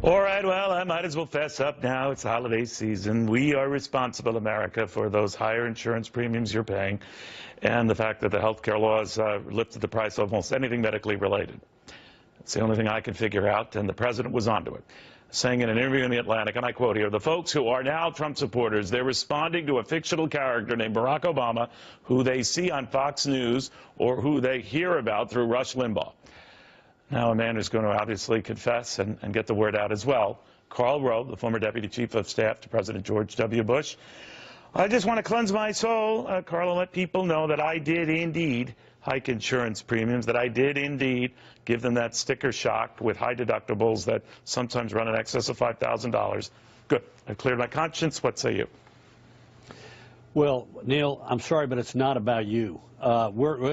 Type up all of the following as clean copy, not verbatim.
All right, well, I might as well fess up now. It's holiday season. We are responsible, America, for those higher insurance premiums you're paying and the fact that the health care laws lifted the price of almost anything medically related. It's the only thing I can figure out, and the president was onto it, saying in an interview in The Atlantic, and I quote here, "The folks who are now Trump supporters, they're responding to a fictional character named Barack Obama, who they see on Fox News or who they hear about through Rush Limbaugh." Now, a man who's going to obviously confess and get the word out as well, Karl Rove, the former Deputy Chief of Staff to President George W. Bush. "I just want to cleanse my soul, Karl, and let people know that I did indeed hike insurance premiums, that I did indeed give them that sticker shock with high deductibles that sometimes run in excess of $5,000. Good. I've cleared my conscience. What say you?" Well, Neil, I'm sorry, but it's not about you.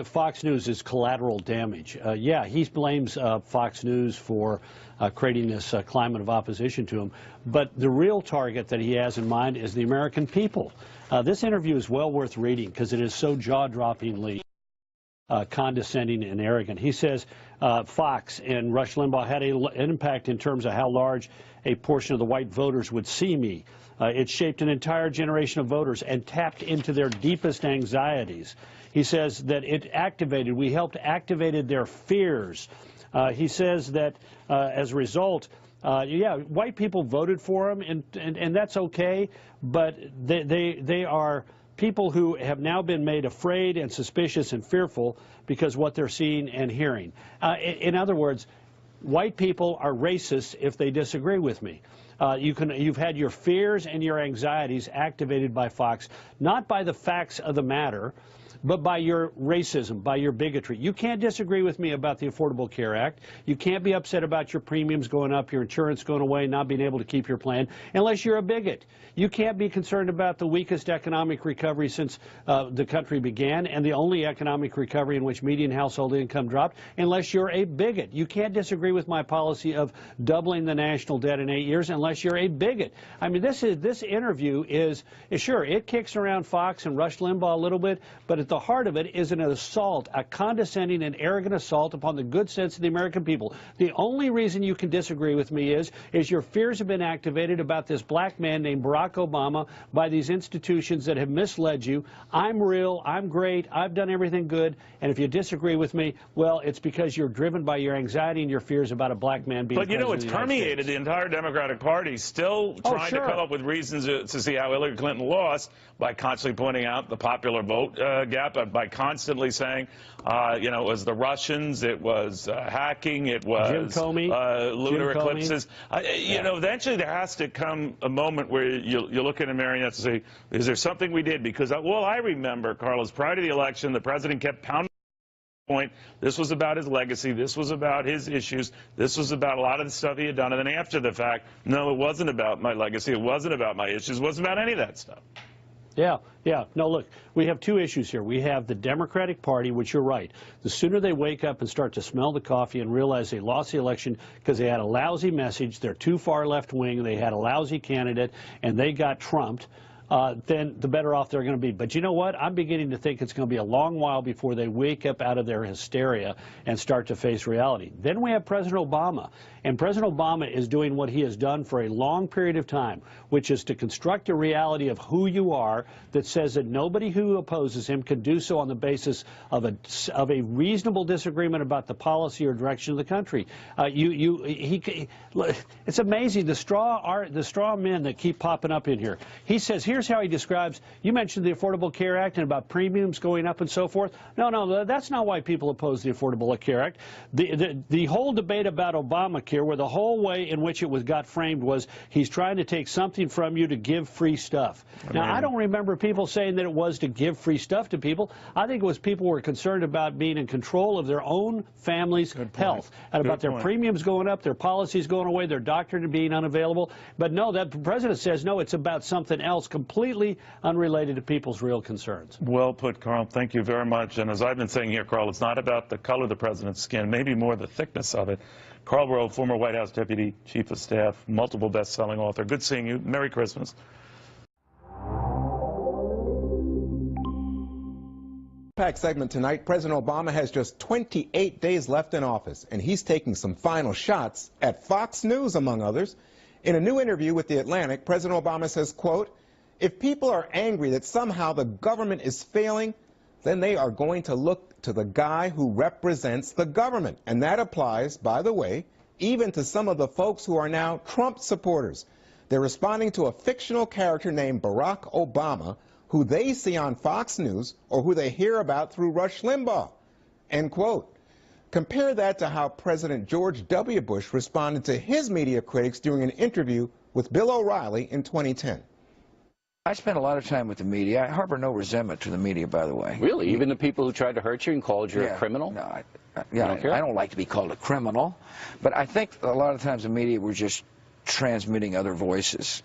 Fox News is collateral damage. Yeah, he blames Fox News for creating this climate of opposition to him, but the real target that he has in mind is the American people. This interview is well worth reading because it is so jaw-droppingly condescending and arrogant. He says Fox and Rush Limbaugh had an impact in terms of how large a portion of the white voters would see me. It shaped an entire generation of voters and tapped into their deepest anxieties. He says that we helped activated their fears. He says that as a result, yeah, white people voted for him, and that's okay, but they are people who have now been made afraid and suspicious and fearful because what they're seeing and hearing. In other words, white people are racist if they disagree with me. You've had your fears and your anxieties activated by Fox, not by the facts of the matter, but by your racism, by your bigotry. You can't disagree with me about the Affordable Care Act. You can't be upset about your premiums going up, your insurance going away, not being able to keep your plan, unless you're a bigot. You can't be concerned about the weakest economic recovery since the country began, and the only economic recovery in which median household income dropped, unless you're a bigot. You can't disagree with my policy of doubling the national debt in 8 years unless you're a bigot. I mean, this interview is sure, it kicks around Fox and Rush Limbaugh a little bit, but at the heart of it is an assault, a condescending and arrogant assault upon the good sense of the American people. The only reason you can disagree with me is your fears have been activated about this black man named Barack Obama by these institutions that have misled you. I'm real, I'm great, I've done everything good, and if you disagree with me, well, it's because you're driven by your anxiety and your fears about a black man being president. But you know, it's permeated the entire Democratic Party, still trying to come up with reasons to see how Hillary Clinton lost by constantly pointing out the popular vote gap, by constantly saying, you know, it was the Russians, it was hacking, it was Jim Comey, lunar eclipses. You know, eventually there has to come a moment where you look at a marionette and say, is there something we did? Because, well, I remember, Carlos, prior to the election, the president kept pounding the point. This was about his legacy. This was about his issues. This was about a lot of the stuff he had done. And then after the fact, no, it wasn't about my legacy. It wasn't about my issues. It wasn't about any of that stuff. Yeah. No, look, we have two issues here. We have the Democratic Party, which you're right. The sooner they wake up and start to smell the coffee and realize they lost the election because they had a lousy message, they're too far left wing, they had a lousy candidate, and they got trumped, then the better off they're going to be. But you know what? I'm beginning to think it's going to be a long while before they wake up out of their hysteria and start to face reality. Then we have President Obama. And President Obama is doing what he has done for a long period of time, which is to construct a reality of who you are that says that nobody who opposes him can do so on the basis of a reasonable disagreement about the policy or direction of the country. It's amazing, the straw men that keep popping up in here. He says, here's how he describes, you mentioned the Affordable Care Act and about premiums going up and so forth. No, that's not why people oppose the Affordable Care Act. The whole debate about Obamacare, where the whole way in which it got framed was he's trying to take something from you to give free stuff. Now, I don't remember people saying that it was to give free stuff to people. I think it was people were concerned about being in control of their own family's health and about their premiums going up, their policies going away, their doctor being unavailable. But no, the president says, no, it's about something else completely unrelated to people's real concerns. Well put, Carl. Thank you very much. And as I've been saying here, Carl, it's not about the color of the president's skin, maybe more the thickness of it. Karl Rove, former White House Deputy Chief of Staff, multiple best-selling author. Good seeing you. Merry Christmas. jam-packed segment tonight. President Obama has just 28 days left in office, and he's taking some final shots at Fox News, among others. In a new interview with The Atlantic, President Obama says, quote, "If people are angry that somehow the government is failing, then they are going to look to the guy who represents the government." And that applies, by the way, even to some of the folks who are now Trump supporters. They're responding to a fictional character named Barack Obama, who they see on Fox News or who they hear about through Rush Limbaugh, end quote. Compare that to how President George W. Bush responded to his media critics during an interview with Bill O'Reilly in 2010. I spent a lot of time with the media. I harbor no resentment to the media, by the way. Really? Even the people who tried to hurt you and called you a criminal? No, I don't like to be called a criminal, but I think a lot of times the media were just transmitting other voices.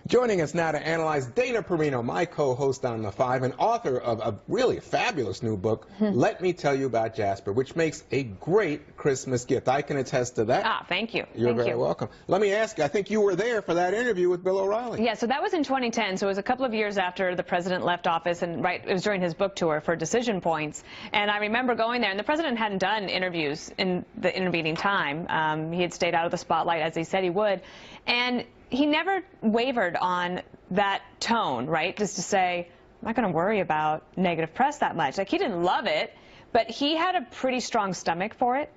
Joining us now to analyze, Dana Perino, my co-host on The Five and author of a really fabulous new book, Let Me Tell You About Jasper, which makes a great Christmas gift. I can attest to that. Ah, thank you. You're very welcome. Let me ask you, I think you were there for that interview with Bill O'Reilly. Yeah, so that was in 2010, so it was a couple of years after the president left office, and it was during his book tour for Decision Points. And I remember going there, and the president hadn't done interviews in the intervening time. He had stayed out of the spotlight, as he said he would. And he never wavered on that tone, right? Just to say, I'm not going to worry about negative press that much. Like, he didn't love it, but he had a pretty strong stomach for it.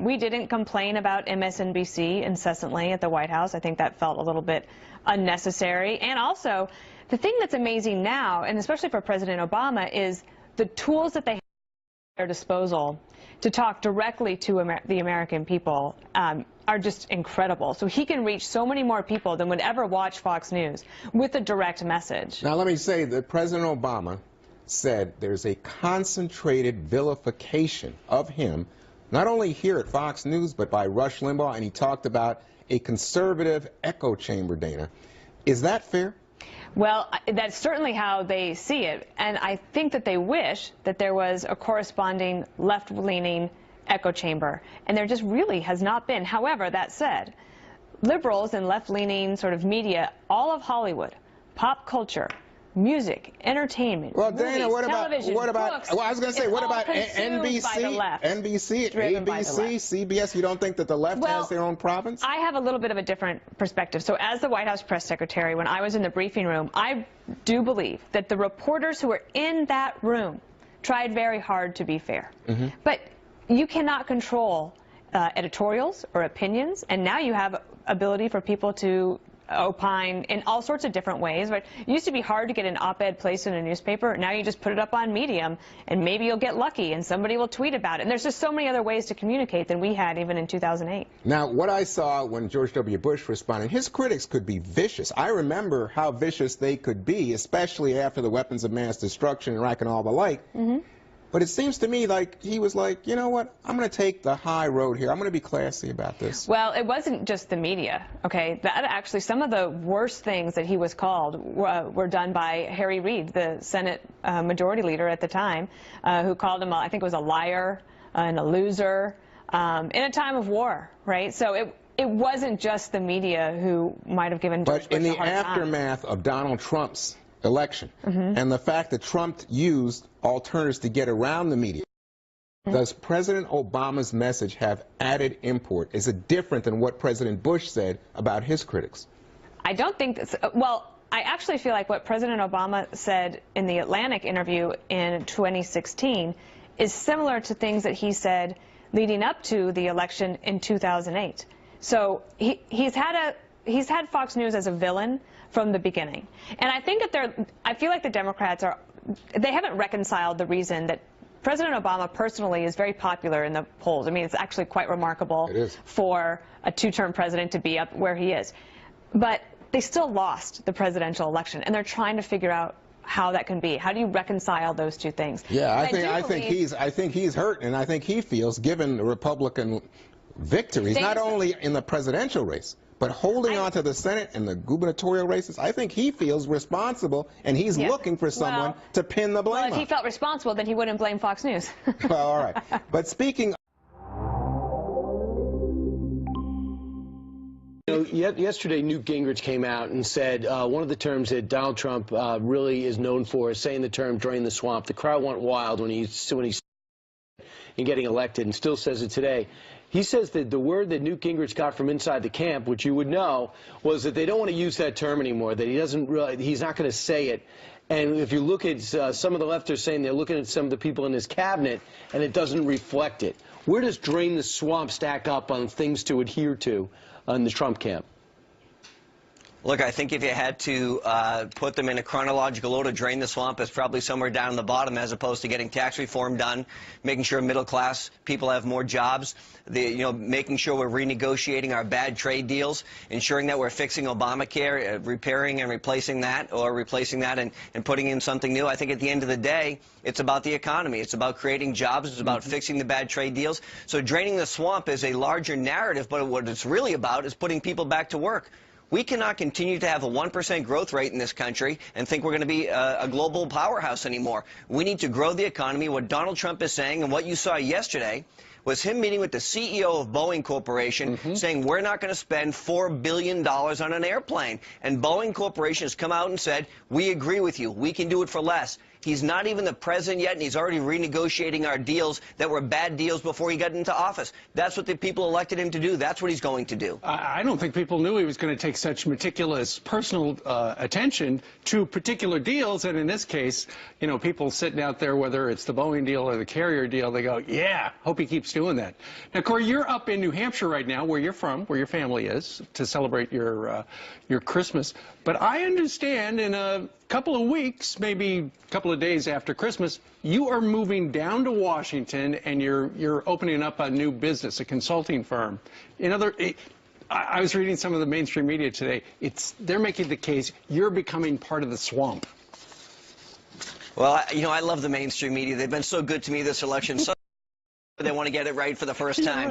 We didn't complain about MSNBC incessantly at the White House. I think that felt a little bit unnecessary. And also, the thing that's amazing now, and especially for President Obama, is the tools that they have at their disposal to talk directly to the American people are just incredible. So he can reach so many more people than would ever watch Fox News with a direct message. Now let me say that President Obama said there's a concentrated vilification of him, not only here at Fox News, but by Rush Limbaugh, and he talked about a conservative echo chamber, Dana. Is that fair? Well, that's certainly how they see it, and I think that they wish that there was a corresponding left-leaning echo chamber, and there just really has not been. However, that said, liberals and left-leaning sort of media, all of Hollywood, pop culture, music, entertainment, well, movies, Dana, what about television, books, well, I was going to say, what about NBC, CBS? You don't think that the left has their own province? I have a little bit of a different perspective. So as the White House press secretary, when I was in the briefing room, I do believe that the reporters who were in that room tried very hard to be fair. But you cannot control editorials or opinions, and now you have ability for people to opine in all sorts of different ways. Right? It used to be hard to get an op-ed placed in a newspaper. Now you just put it up on Medium, and maybe you'll get lucky, and somebody will tweet about it. And there's just so many other ways to communicate than we had even in 2008. Now, what I saw when George W. Bush responded, his critics could be vicious. I remember how vicious they could be, especially after the weapons of mass destruction, Iraq, and all the like. But it seems to me like he was like, you know what, I'm going to take the high road here. I'm going to be classy about this. Well, it wasn't just the media, okay? That actually, some of the worst things that he was called were done by Harry Reid, the Senate Majority Leader at the time, who called him, I think it was a liar and a loser in a time of war, right? So it wasn't just the media who might have given George Bush a hard time. But in the aftermath of Donald Trump's election and the fact that Trump used alternatives to get around the media, does President Obama's message have added import? Is it different than what President Bush said about his critics? I don't think that's, well, I actually feel like what President Obama said in the Atlantic interview in 2016 is similar to things that he said leading up to the election in 2008. So he's had Fox News as a villain from the beginning. And I think that I feel like the Democrats they haven't reconciled the reason that President Obama personally is very popular in the polls. I mean, it's actually quite remarkable for a two-term president to be up where he is. But they still lost the presidential election, and they're trying to figure out how that can be. How do you reconcile those two things? Yeah, I think he's hurt, and I think he feels, given the Republican victories, not only in the presidential race, but holding on to the Senate and the gubernatorial races, I think he feels responsible, and he's looking for someone to pin the blame on. Well, if he felt responsible, then he wouldn't blame Fox News. Well, all right. But speaking yesterday Newt Gingrich came out and said one of the terms that Donald Trump really is known for is saying the term "drain the swamp." The crowd went wild when he's in getting elected, and still says it today. He says that the word that Newt Gingrich got from inside the camp, which you would know, was that they don't want to use that term anymore, that he's not going to say it. And if you look at some of the left are saying they're looking at some of the people in his cabinet, and it doesn't reflect it. Where does drain the swamp stack up on things to adhere to in the Trump camp? Look, I think if you had to put them in a chronological order, drain the swamp is probably somewhere down the bottom, as opposed to getting tax reform done, making sure middle-class people have more jobs, making sure we're renegotiating our bad trade deals, ensuring that we're fixing Obamacare, repairing and replacing that, or replacing that and putting in something new. I think at the end of the day, it's about the economy. It's about creating jobs. It's about fixing the bad trade deals. So draining the swamp is a larger narrative, but what it's really about is putting people back to work. We cannot continue to have a 1% growth rate in this country and think we're going to be a global powerhouse anymore. We need to grow the economy. What Donald Trump is saying, and what you saw yesterday, was him meeting with the CEO of Boeing Corporation, saying we're not going to spend $4 billion on an airplane. And Boeing Corporation has come out and said, we agree with you. We can do it for less. He's not even the president yet, and he's already renegotiating our deals that were bad deals before he got into office. That's what the people elected him to do. That's what he's going to do. I don't think people knew he was going to take such meticulous personal attention to particular deals. And in this case, people sitting out there, whether it's the Boeing deal or the Carrier deal, they go, yeah, hope he keeps doing that. Now, Corey, you're up in New Hampshire right now, where you're from, where your family is, to celebrate your Christmas. But I understand in a couple of weeks, maybe a couple of days after Christmas, you are moving down to Washington, and you're opening up a new business, a consulting firm. I was reading some of the mainstream media today. They're making the case you're becoming part of the swamp. Well, I love the mainstream media. They've been so good to me this election. So they want to get it right for the first time.